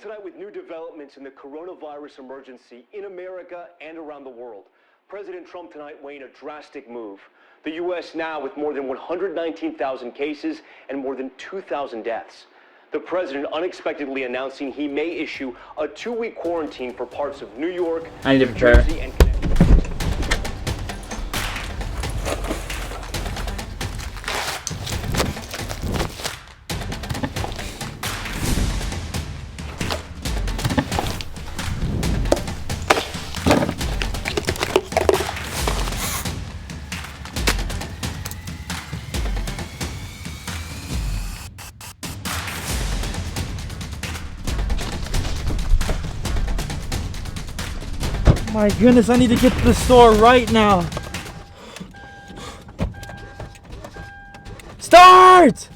Tonight with new developments in the coronavirus emergency in America and around the world. President Trump tonight weighing a drastic move. The U.S. now with more than 119,000 cases and more than 2,000 deaths. The president unexpectedly announcing he may issue a 2-week quarantine for parts of New York, New Jersey, and Connecticut. My goodness, I need to get to the store right now. Start!